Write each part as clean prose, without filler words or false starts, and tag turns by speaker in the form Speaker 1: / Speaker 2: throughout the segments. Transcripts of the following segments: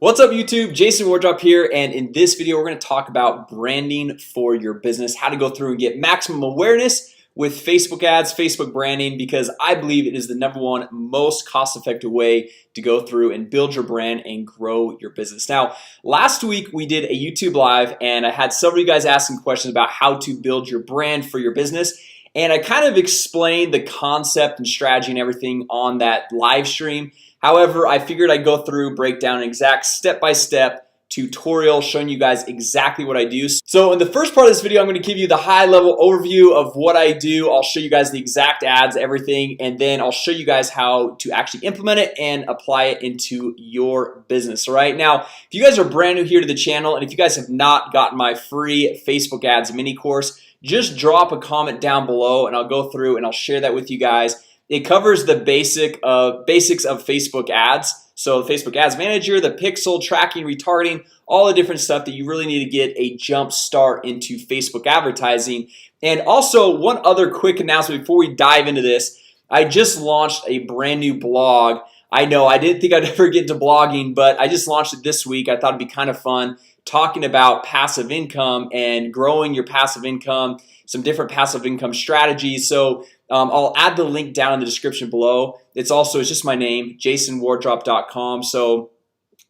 Speaker 1: What's up YouTube? Jason Wardrop here, and in this video we're going to talk about branding for your business, how to go through and get maximum awareness with Facebook ads, Facebook branding, because I believe it is the #1 most cost-effective way to go through and build your brand and grow your business. Now, last week we did a YouTube live and I had several of you guys asking questions about how to build your brand for your business, and I kind of explained the concept and strategy and everything on that live stream. However, I figured I'd go through, break down an exact step-by-step tutorial showing you guys exactly what I do. So in the first part of this video, I'm going to give you the high-level overview of what I do. I'll show you guys the exact ads, everything, and then I'll show you guys how to actually implement it and apply it into your business. All right, now, if you guys are brand new here to the channel, and if you guys have not gotten my free Facebook ads mini course, just drop a comment down below and I'll go through and I'll share that with you guys. It covers the basics of Facebook ads. So the Facebook ads manager, the pixel tracking, retargeting, all the different stuff that you really need to get a jump start into Facebook advertising. And also one other quick announcement before we dive into this, I just launched a brand new blog. I know I didn't think I'd ever get into blogging, but I just launched it this week. I thought it'd be kind of fun talking about passive income and growing your passive income, some different passive income strategies. So I'll add the link down in the description below. It's just my name, jasonwardrop.com. So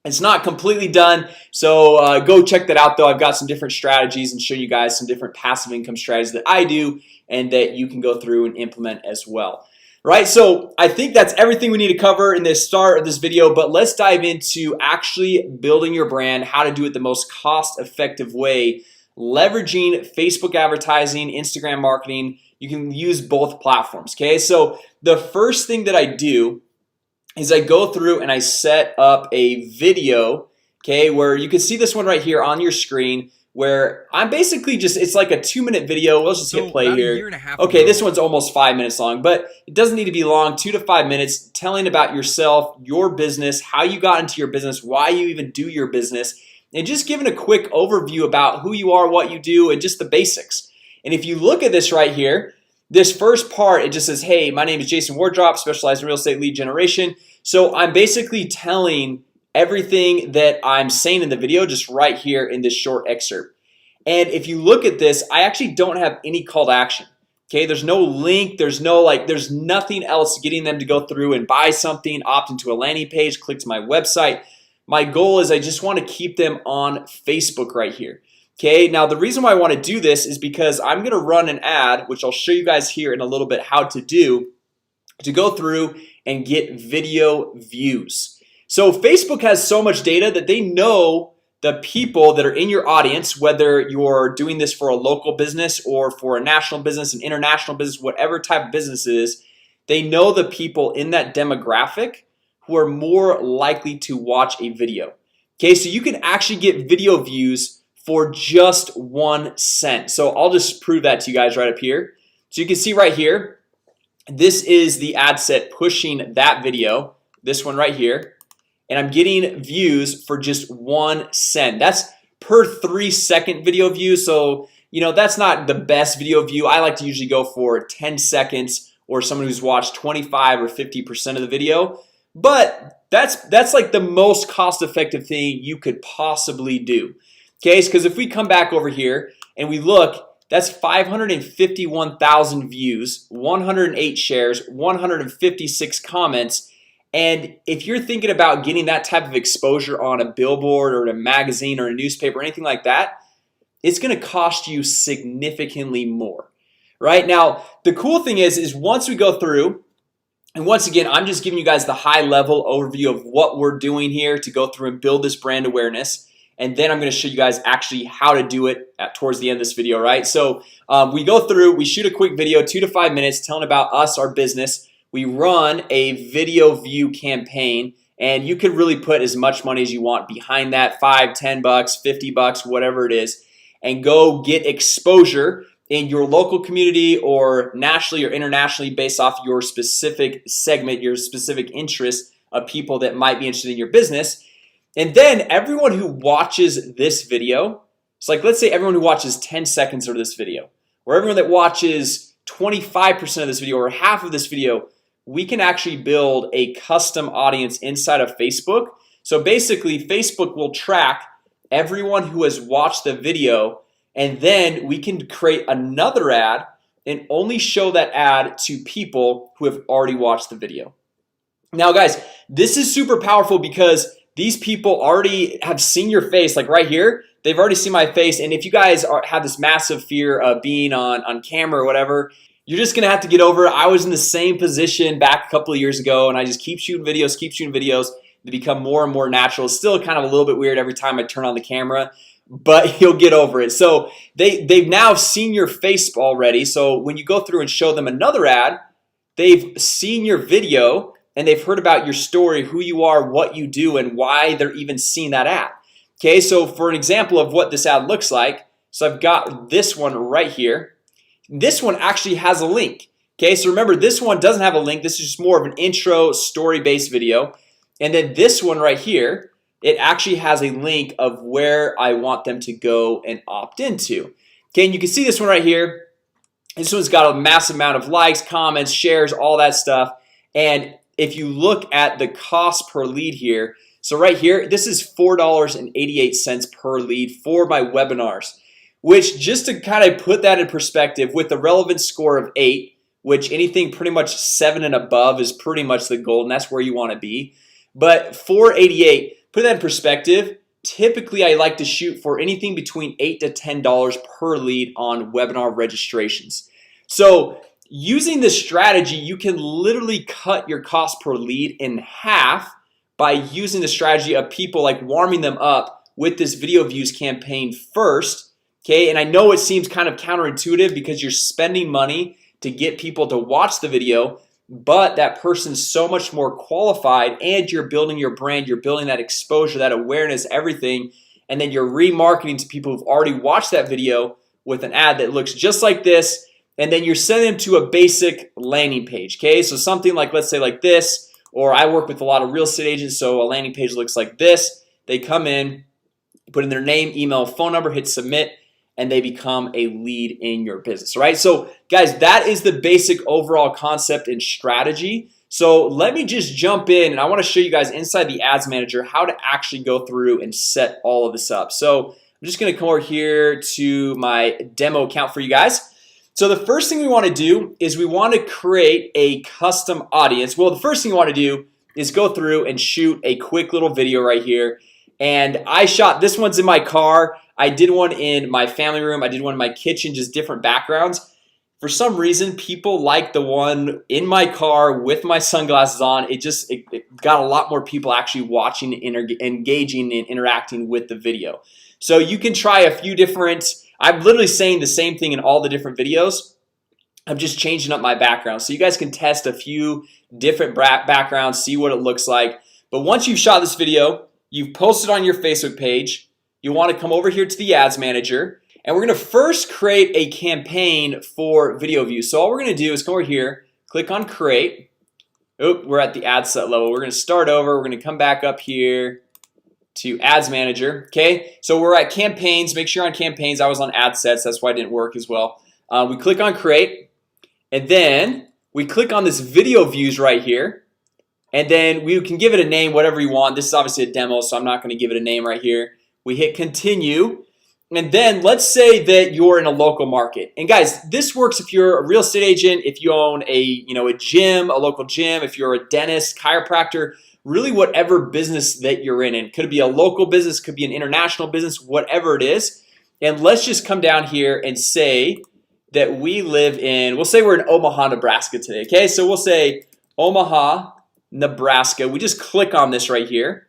Speaker 1: it's not completely done. So go check that out though. I've got some different strategies and show you guys some different passive income strategies that I do and that you can go through and implement as well. Right, so I think that's everything we need to cover in this start of this video, but let's dive into actually building your brand, how to do it the most cost-effective way, leveraging Facebook advertising, Instagram marketing. You can use both platforms. Okay, so the first thing that I do is I go through and I set up a video, okay, where you can see this one right here on your screen, where I'm basically it's like a 2-minute video. Let's just hit play here. Okay, this one's almost 5 minutes long, but it doesn't need to be long. 2 to 5 minutes telling about yourself, your business, how you got into your business, why you even do your business, and just giving a quick overview about who you are, what you do, and just the basics. And if you look at this right here, this first part, it just says, hey, my name is Jason Wardrop, specialized in real estate lead generation. So I'm basically telling everything that I'm saying in the video just right here in this short excerpt. And if you look at this, I actually don't have any call to action. Okay, there's no link, there's nothing else getting them to go through and buy something, opt into a landing page, click to my website. My goal is I just want to keep them on Facebook right here. Okay, now the reason why I want to do this is because I'm going to run an ad, which I'll show you guys here in a little bit how to do, to go through and get video views. So Facebook has so much data that they know the people that are in your audience, whether you're doing this for a local business or for a national business, an international business, whatever type of business it is, they know the people in that demographic who are more likely to watch a video. Okay, so you can actually get video views for just 1 cent. So I'll just prove that to you guys right up here. So you can see right here, this is the ad set pushing that video, this one right here. And I'm getting views for just 1 cent. That's per 3-second video view. So, you know, that's not the best video view. I like to usually go for 10 seconds or someone who's watched 25 or 50% of the video. But that's like the most cost-effective thing you could possibly do. Okay, because if we come back over here and we look, that's 551,000 views, 108 shares, 156 comments. And if you're thinking about getting that type of exposure on a billboard or a magazine or a newspaper or anything like that, it's going to cost you significantly more. Right now, the cool thing is once we go through, and once again, I'm just giving you guys the high-level overview of what we're doing here to go through and build this brand awareness. And then I'm going to show you guys actually how to do it towards the end of this video, right? So we go through, we shoot a quick video, 2 to 5 minutes, telling about us, our business. We run a video view campaign, and you can really put as much money as you want behind that, $5, $10, $50, whatever it is, and go get exposure in your local community or nationally or internationally based off your specific segment, your specific interest of people that might be interested in your business. And then everyone who watches this video, it's like, let's say everyone who watches 10 seconds of this video, or everyone that watches 25% of this video or half of this video, we can actually build a custom audience inside of Facebook So basically Facebook will track everyone who has watched the video, and then we can create another ad and only show that ad to people who have already watched the video. Now guys, this is super powerful because these people already have seen your face. Like right here, they've already seen my face. And if you guys have this massive fear of being on camera or whatever, you're just gonna have to get over it. I was in the same position back a couple of years ago, and I just keep shooting videos. They become more and more natural. It's still kind of a little bit weird every time I turn on the camera, but you'll get over it. So they've now seen your face already. So when you go through and show them another ad, they've seen your video and they've heard about your story, who you are, what you do, and why they're even seeing that ad. Okay, so for an example of what this ad looks like, so I've got this one right here. This one actually has a link. Okay, so remember, this one doesn't have a link. This is just more of an intro story-based video. And then this one right here, it actually has a link of where I want them to go and opt into. Okay, and you can see this one right here. This one's got a massive amount of likes, comments, shares, all that stuff. And if you look at the cost per lead here, so right here, this is $4.88 per lead for my webinars, which, just to kind of put that in perspective, with the relevance score of 8, which anything pretty much 7 and above is pretty much the goal, and that's where you want to be. But $4.88, put that in perspective, typically I like to shoot for anything between $8 to $10 per lead on webinar registrations. So using this strategy, you can literally cut your cost per lead in half by using the strategy of people like warming them up with this video views campaign first. Okay, and I know it seems kind of counterintuitive because you're spending money to get people to watch the video, but that person's so much more qualified, and you're building your brand, you're building that exposure, that awareness, everything, and then you're remarketing to people who've already watched that video with an ad that looks just like this. And then you're sending them to a basic landing page. Okay, so something like, let's say like this, or I work with a lot of real estate agents, so a landing page looks like this. They come in, put in their name, email, phone number, hit submit, and they become a lead in your business. Right, so guys, that is the basic overall concept and strategy. So let me just jump in, and I want to show you guys inside the ads manager how to actually go through and set all of this up. So I'm just going to come over here to my demo account for you guys. So the first thing we want to do is we want to create a custom audience. Well, the first thing you want to do is go through and shoot a quick little video right here. And I shot, this one's in my car, I did one in my family room, I did one in my kitchen, just different backgrounds. For some reason, people like the one in my car with my sunglasses on. It got a lot more people actually watching, engaging, and interacting with the video. So you can try a few different, I'm literally saying the same thing in all the different videos. I'm just changing up my background, so you guys can test a few different backgrounds, see what it looks like. But once you've shot this video, you've posted on your Facebook page, you want to come over here to the ads manager, and we're going to first create a campaign for video views. So all we're going to do is come over here, click on create. Oh, we're at the ad set level. We're going to start over. We're going to come back up here to ads manager. Okay, so we're at campaigns. Make sure you're on campaigns. I was on ad sets, that's why it didn't work as well. We click on create, and then we click on this video views right here, and then we can give it a name, whatever you want. This is obviously a demo, so I'm not going to give it a name right here. We hit continue, and then let's say that you're in a local market. And guys, this works if you're a real estate agent, if you own a gym, a local gym, if you're a dentist, chiropractor, really whatever business that you're in. And could be a local business, could be an international business, whatever it is. And let's just come down here and say that we live in, we'll say we're in Omaha, Nebraska today. Okay, so we'll say Omaha, Nebraska. We just click on this right here.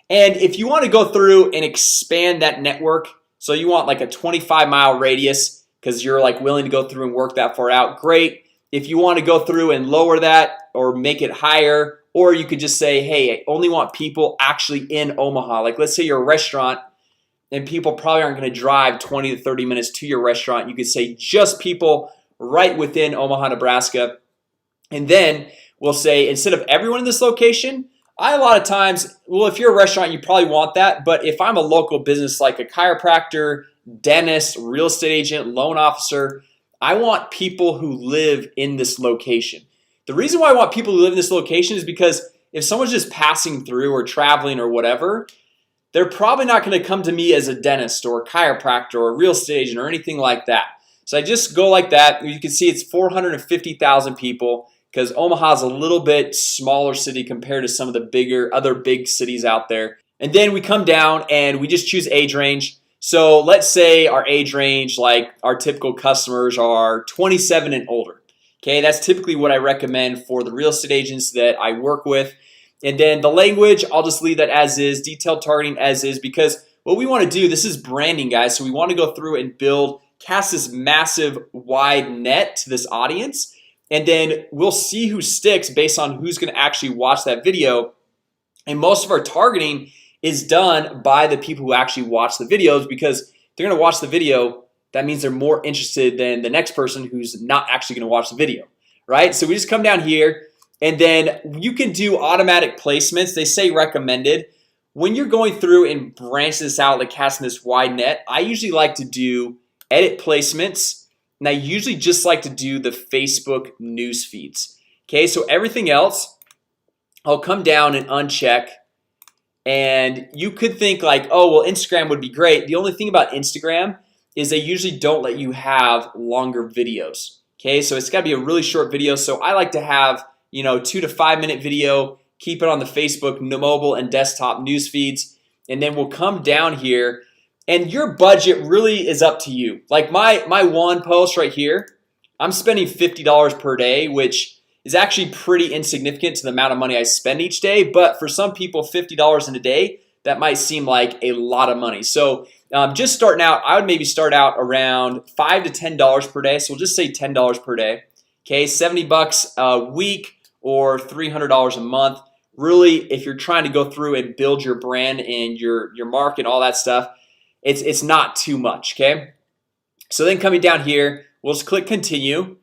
Speaker 1: And if you want to go through and expand that network, so you want like a 25-mile radius because you're like willing to go through and work that far out, great. If you want to go through and lower that or make it higher, or you could just say, hey, I only want people actually in Omaha. Like let's say you're a restaurant and people probably aren't going to drive 20 to 30 minutes to your restaurant. You could say just people right within Omaha, Nebraska. And then we'll say instead of everyone in this location, a lot of times, well, if you're a restaurant, you probably want that. But if I'm a local business like a chiropractor, dentist, real estate agent, loan officer, I want people who live in this location. The reason why I want people who live in this location is because if someone's just passing through or traveling or whatever, they're probably not going to come to me as a dentist or a chiropractor or a real estate agent or anything like that. So I just go like that. You can see it's 450,000 people because Omaha is a little bit smaller city compared to some of the other big cities out there. And then we come down and we just choose age range. So let's say our age range, like our typical customers, are 27 and older. Okay, that's typically what I recommend for the real estate agents that I work with. And then the language, I'll just leave that as is, detailed targeting as is, because what we want to do, this is branding, guys. So we want to go through and cast this massive wide net to this audience, and then we'll see who sticks based on who's going to actually watch that video. And most of our targeting is done by the people who actually watch the videos, because they're going to watch the video. That means they're more interested than the next person who's not actually going to watch the video, right? So we just come down here, and then you can do automatic placements. They say recommended. When you're going through and branch this out, like casting this wide net, I usually like to do edit placements, and I usually just like to do the Facebook news feeds. Okay, so everything else I'll come down and uncheck. And you could think like, oh well, Instagram would be great. The only thing about Instagram is they usually don't let you have longer videos. Okay, so it's got to be a really short video. So I like to have 2 to 5 minute video, keep it on the Facebook mobile and desktop news feeds, and then we'll come down here. And your budget really is up to you. Like my one post right here, I'm spending $50 per day, which is actually pretty insignificant to the amount of money I spend each day. But for some people, $50 in a day, that might seem like a lot of money. So just starting out, I would maybe start out around $5 to $10 per day. So we'll just say $10 per day. Okay, 70 bucks a week or $300 a month. Really, if you're trying to go through and build your brand and your market and all that stuff, it's not too much. Okay, so then coming down here, we'll just click continue.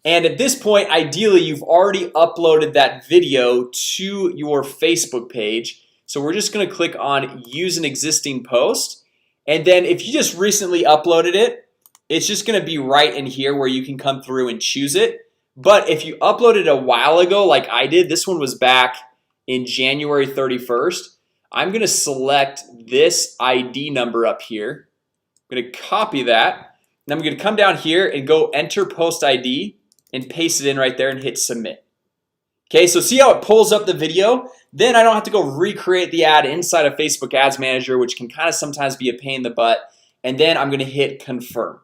Speaker 1: And at this point, ideally, you've already uploaded that video to your Facebook page. So we're just going to click on use an existing post. And then if you just recently uploaded it, it's just going to be right in here where you can come through and choose it. But if you uploaded a while ago, like I did, this one was back in January 31st. I'm going to select this ID number up here. I'm going to copy that. And I'm going to come down here and go enter post ID and paste it in right there and hit submit. Okay, so see how it pulls up the video? Then I don't have to go recreate the ad inside of Facebook Ads Manager, which can kind of sometimes be a pain in the butt. And then I'm going to hit confirm.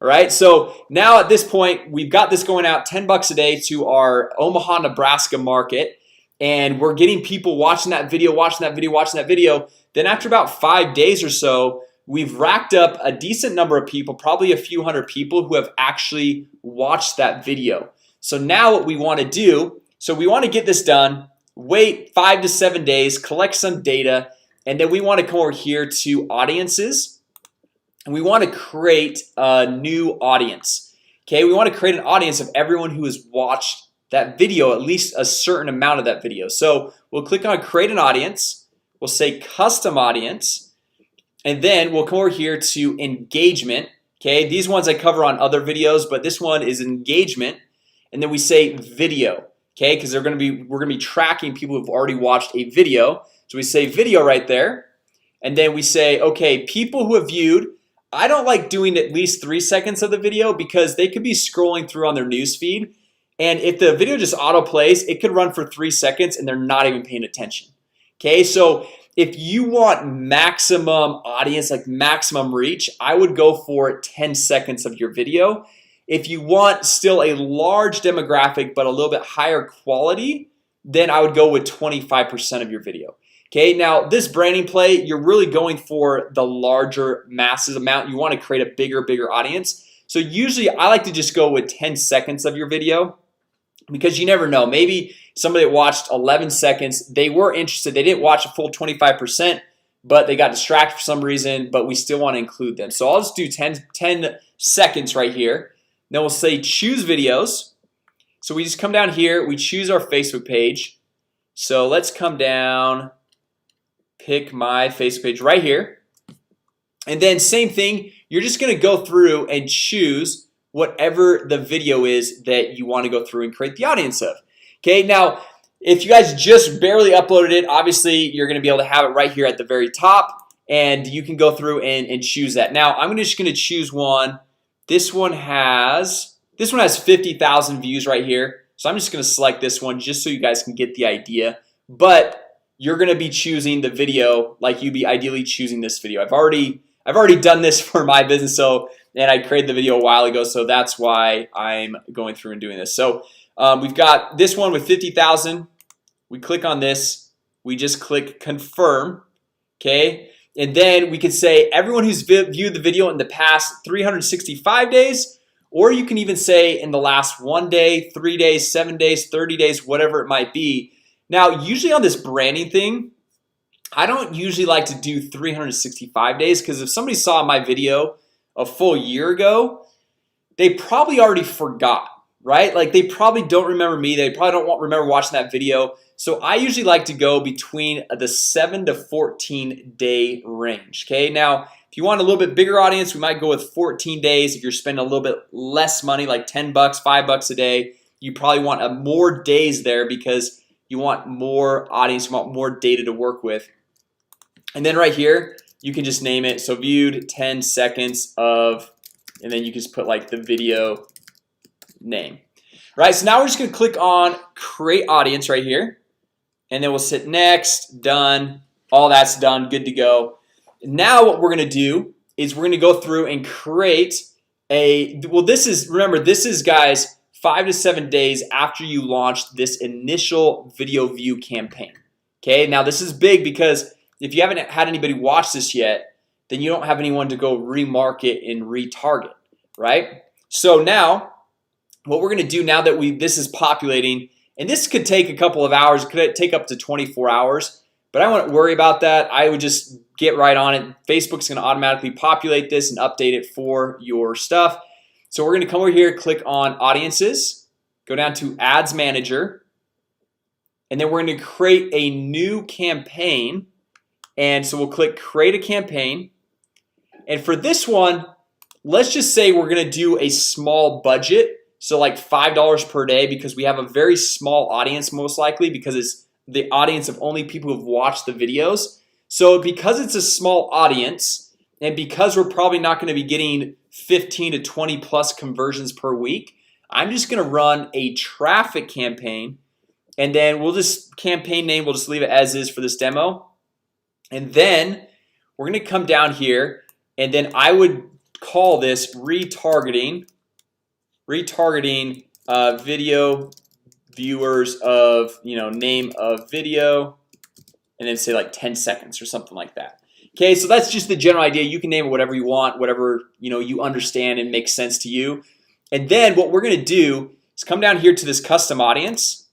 Speaker 1: All right, so now at this point, we've got this going out 10 bucks a day to our Omaha, Nebraska market. And we're getting people watching that video, watching that video, watching that video. Then after about 5 days or so, we've racked up a decent number of people, probably a few hundred people who have actually watched that video. So now what we want to do, so we want to get this done, wait 5 to 7 days, collect some data, and then we want to come over here to audiences, and we want to create a new audience. Okay, we want to create an audience of everyone who has watched that video, at least a certain amount of that video. So we'll click on create an audience. We'll say custom audience, and then we'll come over here to engagement. Okay, these ones I cover on other videos, but this one is engagement. And then we say video. Okay, because we're gonna be tracking people who've already watched a video. So we say video right there, and then we say, okay, people who have viewed. I don't like doing at least 3 seconds of the video because they could be scrolling through on their news feed. And if the video just auto plays, it could run for 3 seconds and they're not even paying attention. Okay, so if you want maximum audience, like maximum reach, I would go for 10 seconds of your video. If you want still a large demographic but a little bit higher quality, then I would go with 25% of your video. Okay, now this branding play, you're really going for the larger masses amount. You want to create a bigger audience. So usually I like to just go with 10 seconds of your video, because you never know, maybe somebody that watched 11 seconds, they were interested, they didn't watch a full 25%, but they got distracted for some reason, but we still want to include them. So I'll just do 10 seconds right here. Then we'll say choose videos. So we just come down here, we choose our Facebook page. So let's come down, pick my Facebook page right here. And then same thing, you're just gonna go through and choose whatever the video is that you want to go through and create the audience of. Okay, now If you guys just barely uploaded it, obviously you're gonna be able to have it right here at the very top, and you can go through and choose that. Now I'm just gonna choose one. This one has 50,000 views right here, so I'm just gonna select this one just so you guys can get the idea. But you're gonna be choosing the video like you'd be ideally choosing this video. I've already done this for my business, and I created the video a while ago, so that's why I'm going through and doing this. So we've got this one with 50,000. We click on this, we just click confirm, okay? And then we could say everyone who's viewed the video in the past 365 days, or you can even say in the last 1 day, 3 days, 7 days, 30 days, whatever it might be. Now usually on this branding thing, I don't usually like to do 365 days, because if somebody saw my video a full year ago, they probably already forgot, right? Like they probably don't remember me, they probably don't remember watching that video. So I usually like to go between the 7 to 14 day range. Okay, now if you want a little bit bigger audience, we might go with 14 days. If you're spending a little bit less money, like 10 bucks, $5 a day, you probably want more days there, because you want more audience, you want more data to work with. And then right here you can just name it, so viewed 10 seconds of, and then you can just put like the video name. Right, so now we're just gonna click on create audience right here, and then we'll hit next, done. All that's done, good to go. Now what we're gonna do is we're gonna go through and create a, well, this is, remember, this is, guys, 5 to 7 days after you launched this initial video view campaign. Okay, now this is big, because if you haven't had anybody watch this yet, then you don't have anyone to go remarket and retarget, right? So now what we're gonna do, now that this is populating, and this could take a couple of hours, it could take up to 24 hours, but I wouldn't worry about that. I would just get right on it. Facebook's gonna automatically populate this and update it for your stuff. So we're gonna come over here, click on audiences, go down to ads manager, and then we're gonna create a new campaign. And so we'll click create a campaign, and for this one, let's just say we're gonna do a small budget, so like $5 per day, because we have a very small audience, most likely because it's the audience of only people who've watched the videos. So because it's a small audience, and because we're probably not going to be getting 15 to 20 plus conversions per week, I'm just gonna run a traffic campaign, and then we'll just, campaign name, we'll just leave it as is for this demo. And then we're gonna come down here, and then I would call this retargeting video viewers of, name of video, and then say like 10 seconds or something like that. Okay, so that's just the general idea. You can name it whatever you want, whatever you understand and makes sense to you. And then what we're gonna do is come down here to this custom audience,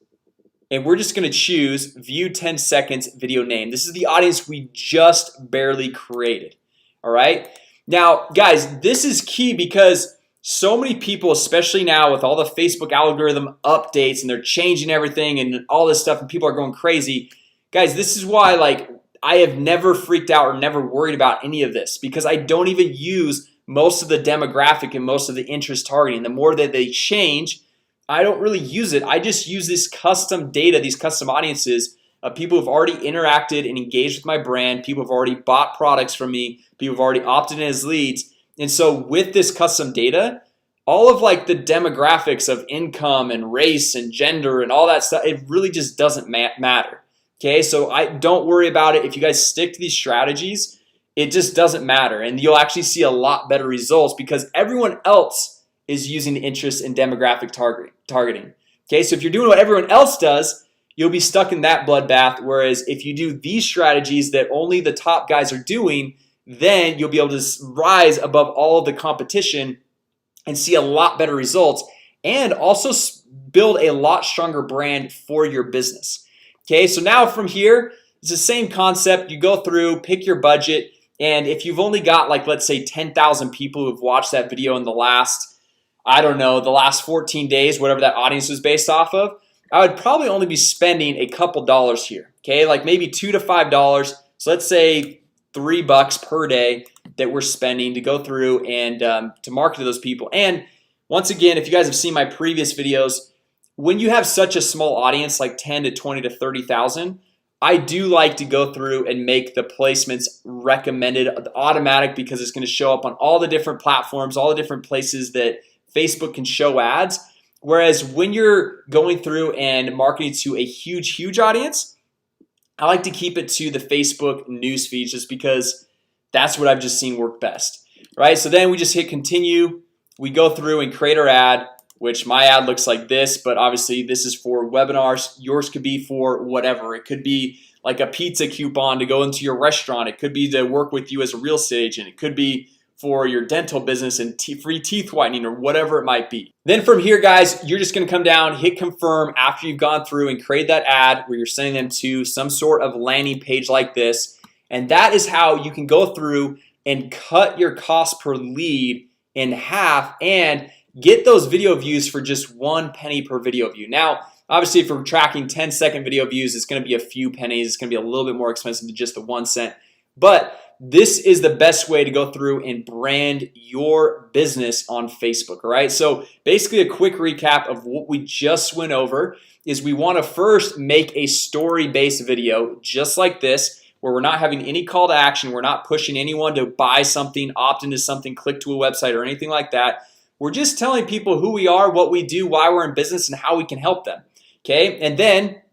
Speaker 1: and we're just gonna choose view 10 seconds video name. This is the audience we just barely created. All right, now guys, this is key, because so many people, especially now with all the Facebook algorithm updates, and they're changing everything and all this stuff, and people are going crazy. Guys, this is why, like, I have never freaked out or never worried about any of this, because I don't even use most of the demographic and most of the interest targeting. The more that they change, I don't really use it. I just use this custom data, these custom audiences of people who've already interacted and engaged with my brand, people who've already bought products from me, people who've already opted in as leads. And so with this custom data, all of like the demographics of income and race and gender and all that stuff, it really just doesn't matter. Okay, so I don't worry about it. If you guys stick to these strategies, it just doesn't matter, and you'll actually see a lot better results, because everyone else is using the interest in demographic targeting. Okay, so if you're doing what everyone else does, you'll be stuck in that bloodbath. Whereas if you do these strategies that only the top guys are doing, then you'll be able to rise above all of the competition and see a lot better results, and also build a lot stronger brand for your business. Okay, so now from here, it's the same concept. You go through, pick your budget, and if you've only got, like, let's say 10,000 people who've watched that video in the last, I don't know, the last 14 days, whatever that audience was based off of, I would probably only be spending a couple dollars here. Okay, like maybe $2 to $5. So let's say $3 per day that we're spending to go through and to market to those people. And once again, if you guys have seen my previous videos, when you have such a small audience, like 10 to 20 to 30,000, I do like to go through and make the placements recommended automatic, because it's going to show up on all the different platforms, all the different places that Facebook can show ads. Whereas when you're going through and marketing to a huge audience, I like to keep it to the Facebook news feed, just because that's what I've just seen work best, right? So then we just hit continue. We go through and create our ad, which my ad looks like this, but obviously this is for webinars. Yours could be for whatever. It could be like a pizza coupon to go into your restaurant. It could be to work with you as a real estate agent. It could be for your dental business and free teeth whitening, or whatever it might be. Then from here, guys, you're just gonna come down, hit confirm after you've gone through and create that ad where you're sending them to some sort of landing page like this. And that is how you can go through and cut your cost per lead in half and get those video views for just 1 penny per video view. Now, obviously, if we're tracking 10-second video views, it's gonna be a few pennies. It's gonna be a little bit more expensive than just the 1 cent. But this is the best way to go through and brand your business on Facebook. All right, so basically a quick recap of what we just went over is we want to first make a story-based video just like this, where we're not having any call to action. We're not pushing anyone to buy something, opt into something, click to a website, or anything like that. We're just telling people who we are, what we do, why we're in business, and how we can help them. Okay, and then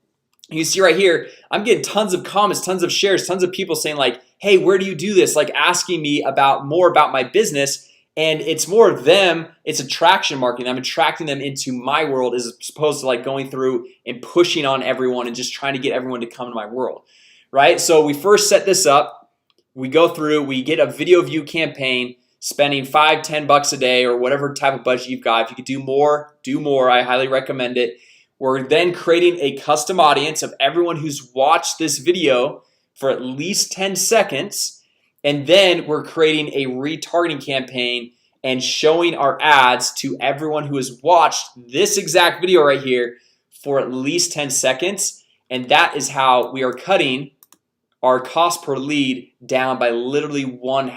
Speaker 1: you see right here, I'm getting tons of comments, tons of shares, tons of people saying like, hey, where do you do this? Like asking me about more about my business. And it's more of them, it's attraction marketing. I'm attracting them into my world, as opposed to like going through and pushing on everyone and just trying to get everyone to come to my world, right? So we first set this up. We go through, we get a video view campaign, spending $5-10 a day or whatever type of budget you've got. If you could do more, do more. I highly recommend it. We're then creating a custom audience of everyone who's watched this video for at least 10 seconds. And then we're creating a retargeting campaign and showing our ads to everyone who has watched this exact video right here for at least 10 seconds. And that is how we are cutting our cost per lead down by literally 1/2.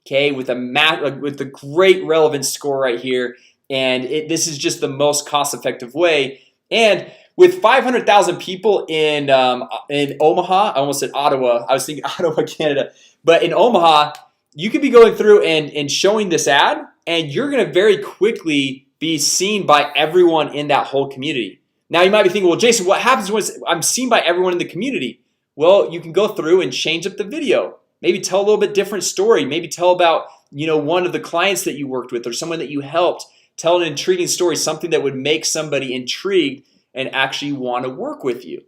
Speaker 1: Okay, with a great relevance score right here. And this is just the most cost-effective way. And with 500,000 people in Omaha, I almost said Ottawa. I was thinking Ottawa, Canada, but in Omaha, you could be going through and showing this ad, and you're going to very quickly be seen by everyone in that whole community. Now, you might be thinking, well, Jason, what happens when I'm seen by everyone in the community? Well, you can go through and change up the video. Maybe tell a little bit different story. Maybe tell about one of the clients that you worked with or someone that you helped. Tell an intriguing story, something that would make somebody intrigued and actually want to work with you.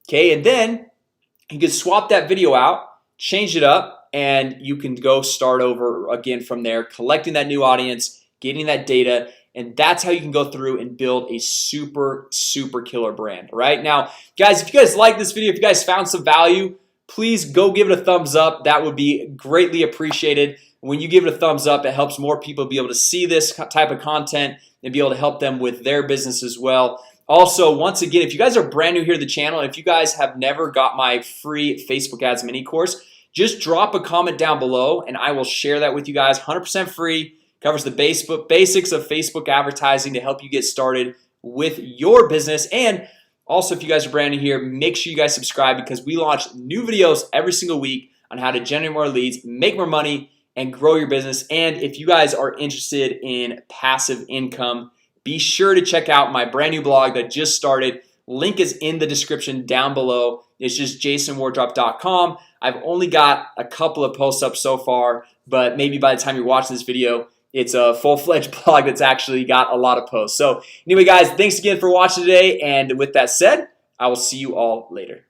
Speaker 1: Okay, and then you can swap that video out, change it up, and you can go start over again from there, collecting that new audience, getting that data. And that's how you can go through and build a super killer brand. Right now, guys, if you guys like this video, if you guys found some value, please go give it a thumbs up. That would be greatly appreciated. When you give it a thumbs up, it helps more people be able to see this type of content and be able to help them with their business as well. Also, once again, if you guys are brand new here to the channel, if you guys have never got my free Facebook ads mini course, just drop a comment down below and I will share that with you guys. 100% free, covers the basics of Facebook advertising to help you get started with your business. And also, if you guys are brand new here, make sure you guys subscribe, because we launch new videos every single week on how to generate more leads, make more money, and grow your business. And if you guys are interested in passive income, be sure to check out my brand new blog that just started. Link is in the description down below. It's just jasonwardrop.com. I've only got a couple of posts up so far, but maybe by the time you're watching this video, it's a full-fledged blog that's actually got a lot of posts. So anyway, guys, thanks again for watching today. And with that said, I will see you all later.